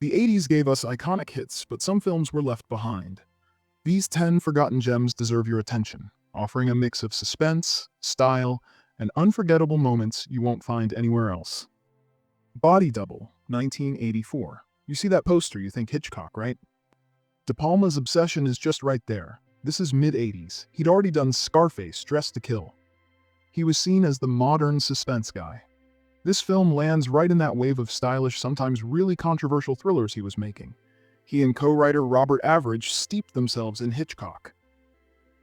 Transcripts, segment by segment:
The 80s gave us iconic hits, but some films were left behind. These 10 forgotten gems deserve your attention, offering a mix of suspense, style, and unforgettable moments you won't find anywhere else. Body Double, 1984. You see that poster, you think Hitchcock, right? De Palma's obsession is just right there. This is mid-80s. He'd already done Scarface, Dressed to Kill. He was seen as the modern suspense guy. This film lands right in that wave of stylish, sometimes really controversial thrillers he was making. He and co-writer Robert Average steeped themselves in Hitchcock.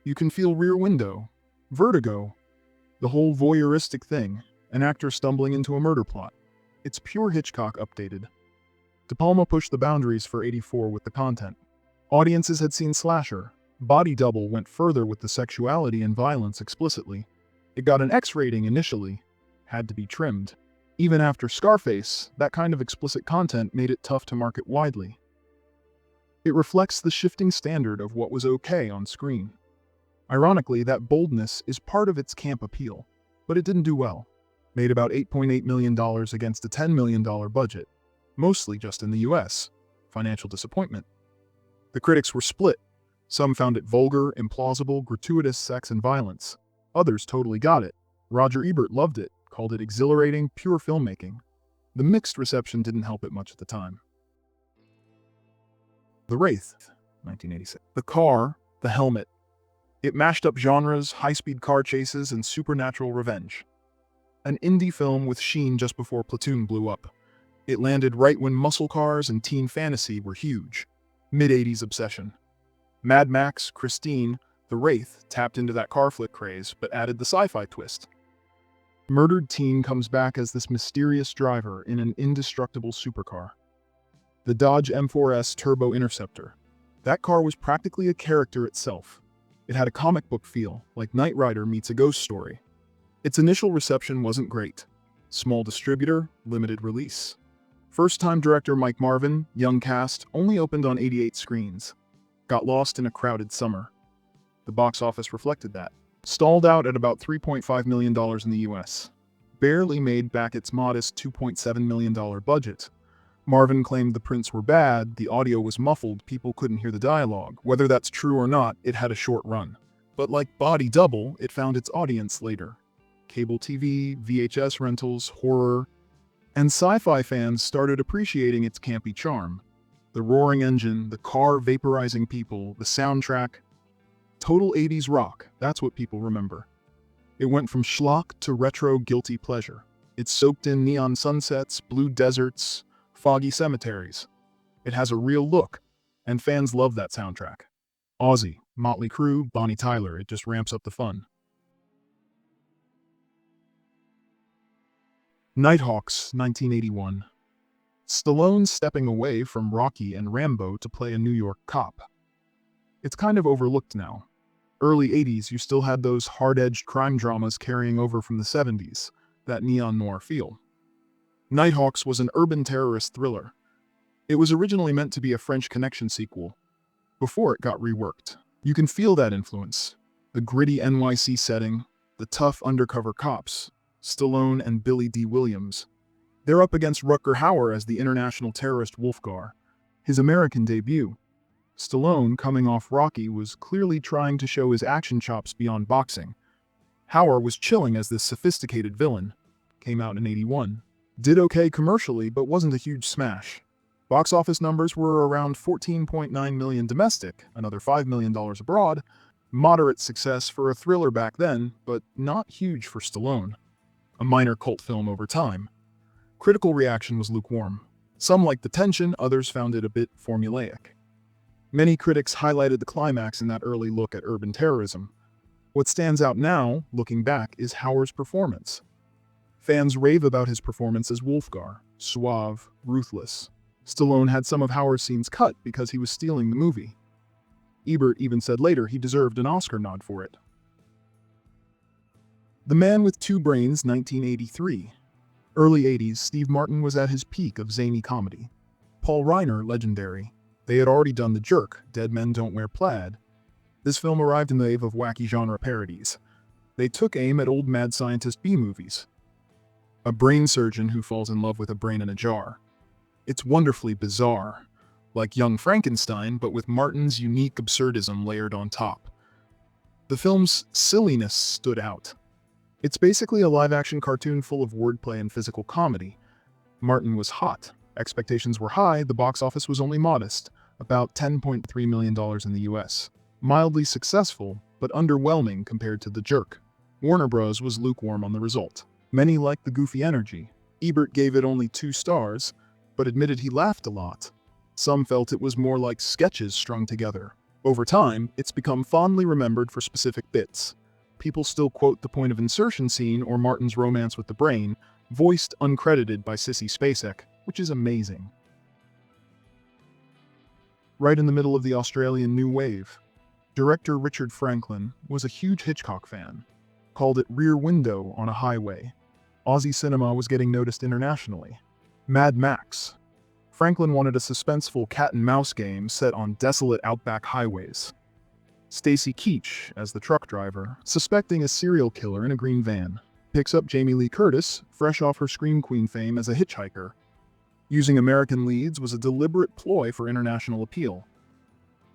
You can feel Rear Window, Vertigo, the whole voyeuristic thing, an actor stumbling into a murder plot. It's pure Hitchcock updated. De Palma pushed the boundaries for 84 with the content. Audiences had seen slasher. Body Double went further with the sexuality and violence explicitly. It got an X rating initially, had to be trimmed. Even after Scarface, that kind of explicit content made it tough to market widely. It reflects the shifting standard of what was okay on screen. Ironically, that boldness is part of its camp appeal, but it didn't do well. Made about $8.8 million against a $10 million budget, mostly just in the US. Financial disappointment. The critics were split. Some found it vulgar, implausible, gratuitous sex and violence. Others totally got it. Roger Ebert loved it, called it exhilarating, pure filmmaking. The mixed reception didn't help it much at the time. The Wraith, 1986. The car, the helmet. It mashed up genres, high-speed car chases, and supernatural revenge. An indie film with sheen just before Platoon blew up. It landed right when muscle cars and teen fantasy were huge. Mid-80s obsession. Mad Max, Christine, The Wraith tapped into that car flick craze, but added the sci-fi twist. Murdered teen comes back as this mysterious driver in an indestructible supercar. The Dodge M4S Turbo Interceptor. That car was practically a character itself. It had a comic book feel, like Knight Rider meets a ghost story. Its initial reception wasn't great. Small distributor, limited release. First-time director Mike Marvin, young cast, only opened on 88 screens. Got lost in a crowded summer. The box office reflected that. Stalled out at about $3.5 million in the US. Barely made back its modest $2.7 million budget. Marvin claimed the prints were bad, the audio was muffled, people couldn't hear the dialogue. Whether that's true or not, it had a short run. But like Body Double, it found its audience later. Cable TV, VHS rentals, horror, and sci-fi fans started appreciating its campy charm. The roaring engine, the car vaporizing people, the soundtrack. Total 80s rock, that's what people remember. It went from schlock to retro guilty pleasure. It soaked in neon sunsets, blue deserts, foggy cemeteries. It has a real look, and fans love that soundtrack. Ozzy, Motley Crue, Bonnie Tyler, it just ramps up the fun. Nighthawks, 1981. Stallone stepping away from Rocky and Rambo to play a New York cop. It's kind of overlooked now. Early 80s, you still had those hard-edged crime dramas carrying over from the 70s, that neon noir feel. Nighthawks was an urban terrorist thriller. It was originally meant to be a French Connection sequel, before it got reworked. You can feel that influence. The gritty NYC setting, the tough undercover cops, Stallone and Billy D. Williams. They're up against Rutger Hauer as the international terrorist Wolfgar, his American debut. Stallone, coming off Rocky, was clearly trying to show his action chops beyond boxing. Hauer was chilling as this sophisticated villain. Came out in 81. Did okay commercially, but wasn't a huge smash. Box office numbers were around $14.9 million domestic, another $5 million abroad. Moderate success for a thriller back then, but not huge for Stallone. A minor cult film over time. Critical reaction was lukewarm. Some liked the tension, others found it a bit formulaic. Many critics highlighted the climax in that early look at urban terrorism. What stands out now, looking back, is Hauer's performance. Fans rave about his performance as Wolfgar, suave, ruthless. Stallone had some of Hauer's scenes cut because he was stealing the movie. Ebert even said later he deserved an Oscar nod for it. The Man with Two Brains, 1983. Early 80s, Steve Martin was at his peak of zany comedy. Paul Reiner, legendary. They had already done The Jerk, Dead Men Don't Wear Plaid. This film arrived in the wave of wacky genre parodies. They took aim at old mad scientist B-movies. A brain surgeon who falls in love with a brain in a jar. It's wonderfully bizarre, like Young Frankenstein, but with Martin's unique absurdism layered on top. The film's silliness stood out. It's basically a live-action cartoon full of wordplay and physical comedy. Martin was hot. Expectations were high, the box office was only modest, about $10.3 million in the US. Mildly successful, but underwhelming compared to The Jerk. Warner Bros. Was lukewarm on the result. Many liked the goofy energy. Ebert gave it only 2 stars, but admitted he laughed a lot. Some felt it was more like sketches strung together. Over time, it's become fondly remembered for specific bits. People still quote the point of insertion scene or Martin's romance with the brain, voiced uncredited by Sissy Spacek, which is amazing. Right in the middle of the Australian New Wave, director Richard Franklin was a huge Hitchcock fan. Called it Rear Window on a Highway. Aussie cinema was getting noticed internationally. Mad Max. Franklin wanted a suspenseful cat-and-mouse game set on desolate outback highways. Stacy Keach, as the truck driver, suspecting a serial killer in a green van, picks up Jamie Lee Curtis, fresh off her Scream Queen fame as a hitchhiker. Using American leads was a deliberate ploy for international appeal.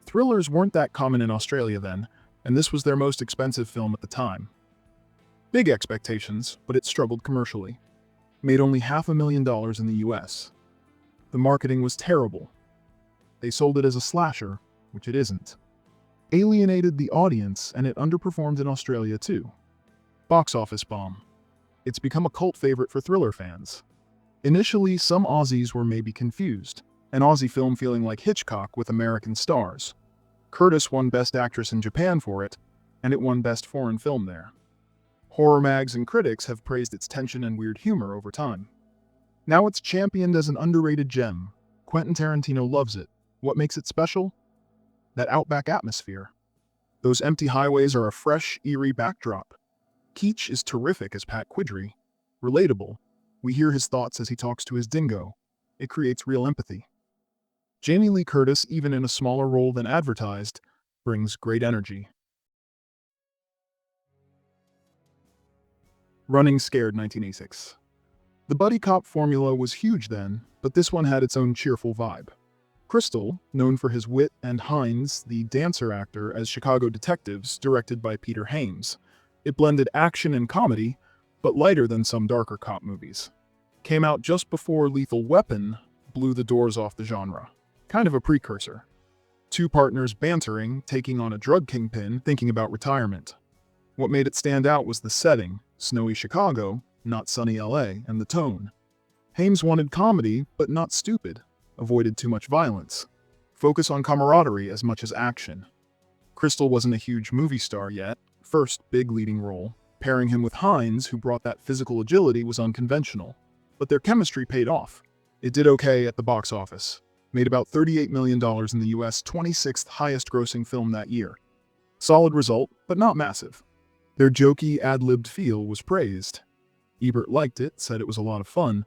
Thrillers weren't that common in Australia then, and this was their most expensive film at the time. Big expectations, but it struggled commercially. Made only $500,000 in the US. The marketing was terrible. They sold it as a slasher, which it isn't. Alienated the audience, and it underperformed in Australia too. Box office bomb. It's become a cult favorite for thriller fans. Initially, some Aussies were maybe confused. An Aussie film feeling like Hitchcock with American stars. Curtis won Best Actress in Japan for it, and it won Best Foreign Film there. Horror mags and critics have praised its tension and weird humor over time. Now it's championed as an underrated gem. Quentin Tarantino loves it. What makes it special? That outback atmosphere. Those empty highways are a fresh, eerie backdrop. Keach is terrific as Pat Quidry. Relatable. We hear his thoughts as he talks to his dingo. It creates real empathy. Jamie Lee Curtis, even in a smaller role than advertised, brings great energy. Running Scared 1986. The buddy cop formula was huge then, but this one had its own cheerful vibe. Crystal, known for his wit, and Hines, the dancer actor, as Chicago detectives, directed by Peter Hames. It blended action and comedy, but lighter than some darker cop movies. Came out just before Lethal Weapon blew the doors off the genre. Kind of a precursor. 2 partners bantering, taking on a drug kingpin, thinking about retirement. What made it stand out was the setting, snowy Chicago, not sunny LA, and the tone. Hames wanted comedy, but not stupid. Avoided too much violence. Focus on camaraderie as much as action. Crystal wasn't a huge movie star yet. First big leading role. Pairing him with Hines, who brought that physical agility, was unconventional. But their chemistry paid off. It did okay at the box office. Made about $38 million in the US, 26th highest grossing film that year. Solid result, but not massive. Their jokey, ad-libbed feel was praised. Ebert liked it, said it was a lot of fun.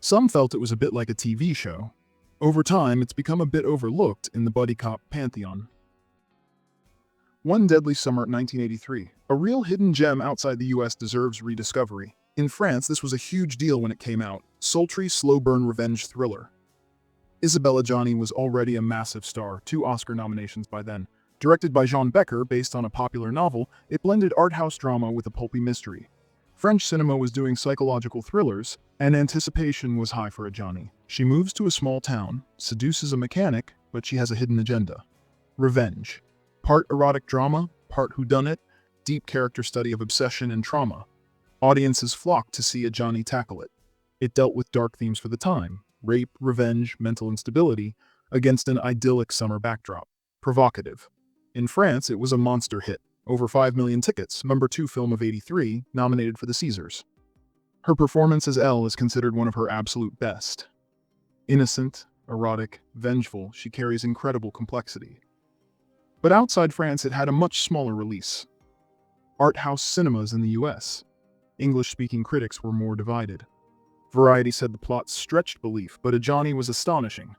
Some felt it was a bit like a TV show. Over time, it's become a bit overlooked in the buddy cop pantheon. One Deadly Summer 1983. A real hidden gem outside the US deserves rediscovery. In France, this was a huge deal when it came out. Sultry, slow-burn revenge thriller. Isabella Gianni was already a massive star, 2 Oscar nominations by then. Directed by Jean Becker, based on a popular novel, it blended art house drama with a pulpy mystery. French cinema was doing psychological thrillers, and anticipation was high for a Gianni. She moves to a small town, seduces a mechanic, but she has a hidden agenda. Revenge. Part erotic drama, part whodunit, deep character study of obsession and trauma. Audiences flocked to see a Gianni tackle it. It dealt with dark themes for the time, rape, revenge, mental instability, against an idyllic summer backdrop. Provocative. In France, it was a monster hit. Over 5 million tickets, #2 film of '83, nominated for the Caesars. Her performance as Elle is considered one of her absolute best. Innocent, erotic, vengeful, she carries incredible complexity. But outside France, it had a much smaller release. Art house cinemas in the US. English-speaking critics were more divided. Variety said the plot stretched belief, but a Gianni was astonishing.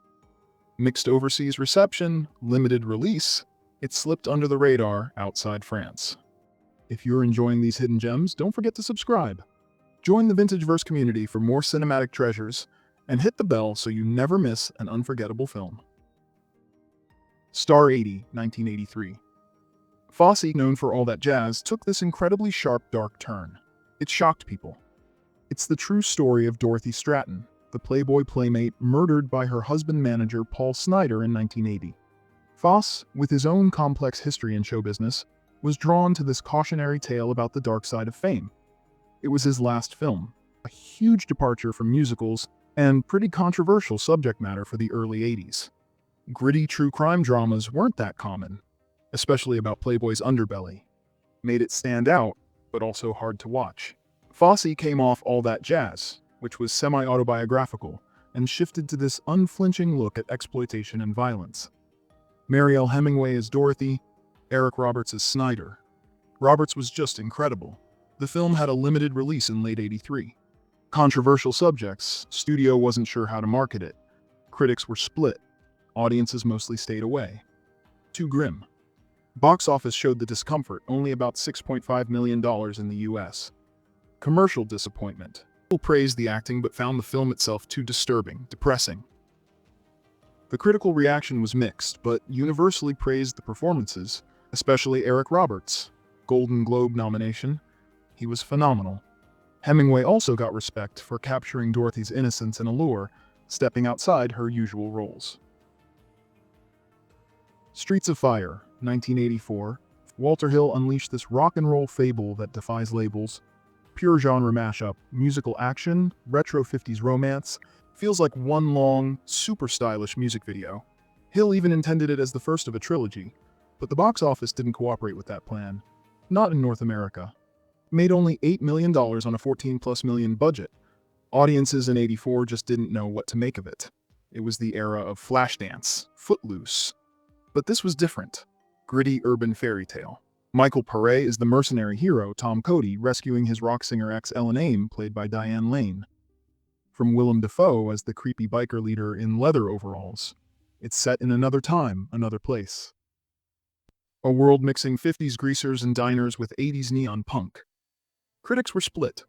Mixed overseas reception, limited release, it slipped under the radar outside France. If you're enjoying these hidden gems, don't forget to subscribe. Join the Vintageverse community for more cinematic treasures, and hit the bell so you never miss an unforgettable film. Star 80, 1983. Fosse, known for All That Jazz, took this incredibly sharp, dark turn. It shocked people. It's the true story of Dorothy Stratton, the Playboy playmate murdered by her husband-manager Paul Snider in 1980. Fosse, with his own complex history in show business, was drawn to this cautionary tale about the dark side of fame. It was his last film, a huge departure from musicals and pretty controversial subject matter for the early 80s. Gritty true crime dramas weren't that common, especially about Playboy's underbelly. Made it stand out, but also hard to watch. Fosse came off All That Jazz, which was semi-autobiographical, and shifted to this unflinching look at exploitation and violence. Marielle Hemingway as Dorothy, Eric Roberts as Snider. Roberts was just incredible. The film had a limited release in late '83. Controversial subjects, studio wasn't sure how to market it. Critics were split. Audiences mostly stayed away. Too grim. Box office showed the discomfort, only about $6.5 million in the US. Commercial disappointment. People praised the acting but found the film itself too disturbing, depressing. The critical reaction was mixed, but universally praised the performances, especially Eric Roberts' Golden Globe nomination. He was phenomenal. Hemingway also got respect for capturing Dorothy's innocence and allure, stepping outside her usual roles. Streets of Fire, 1984. Walter Hill unleashed this rock and roll fable that defies labels. Pure genre mashup, musical action, retro 50s romance, feels like one long, super stylish music video. Hill even intended it as the first of a trilogy, but the box office didn't cooperate with that plan. Not in North America. Made only $8 million on a 14+ million budget. Audiences in '84 just didn't know what to make of it. It was the era of Flashdance, Footloose. But this was different. Gritty urban fairy tale. Michael Paré is the mercenary hero Tom Cody rescuing his rock singer ex Ellen Aim, played by Diane Lane. From Willem Dafoe as the creepy biker leader in leather overalls. It's set in another time, another place. A world mixing 50s greasers and diners with 80s neon punk. Critics were split.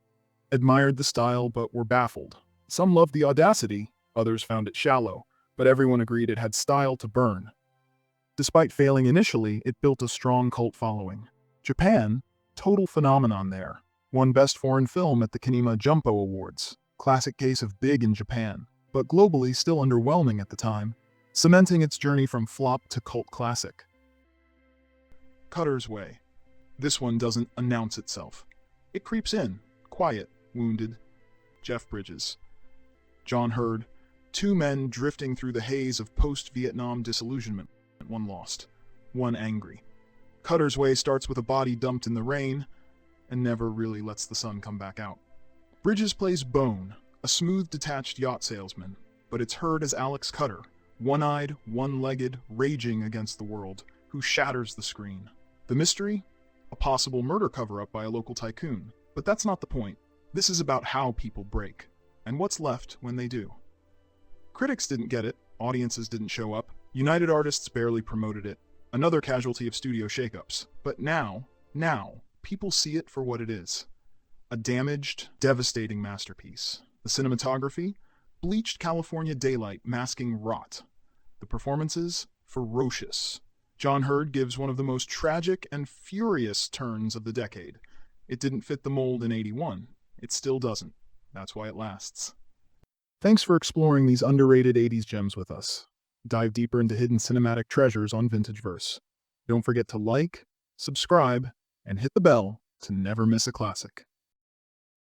Admired the style but were baffled. Some loved the audacity, others found it shallow, but everyone agreed it had style to burn. Despite failing initially, it built a strong cult following. Japan, total phenomenon there. Won Best Foreign Film at the Kinema Jumpo Awards. Classic case of big in Japan, but globally still underwhelming at the time, cementing its journey from flop to cult classic. Cutter's Way. This one doesn't announce itself. It creeps in, quiet, wounded. Jeff Bridges. John Hurd. Two men drifting through the haze of post-Vietnam disillusionment. One lost, one angry. Cutter's Way starts with a body dumped in the rain and never really lets the sun come back out. Bridges plays Bone, a smooth, detached yacht salesman, but it's Hurd as Alex Cutter, one-eyed, one-legged, raging against the world, who shatters the screen. The mystery? A possible murder cover-up by a local tycoon. But that's not the point. This is about how people break, and what's left when they do. Critics didn't get it, audiences didn't show up, United Artists barely promoted it, another casualty of studio shakeups. But now, people see it for what it is. A damaged, devastating masterpiece. The cinematography? Bleached California daylight masking rot. The performances? Ferocious. John Hurd gives one of the most tragic and furious turns of the decade. It didn't fit the mold in '81. It still doesn't. That's why it lasts. Thanks for exploring these underrated '80s gems with us. Dive deeper into hidden cinematic treasures on Vintage Verse. Don't forget to like, subscribe, and hit the bell to never miss a classic.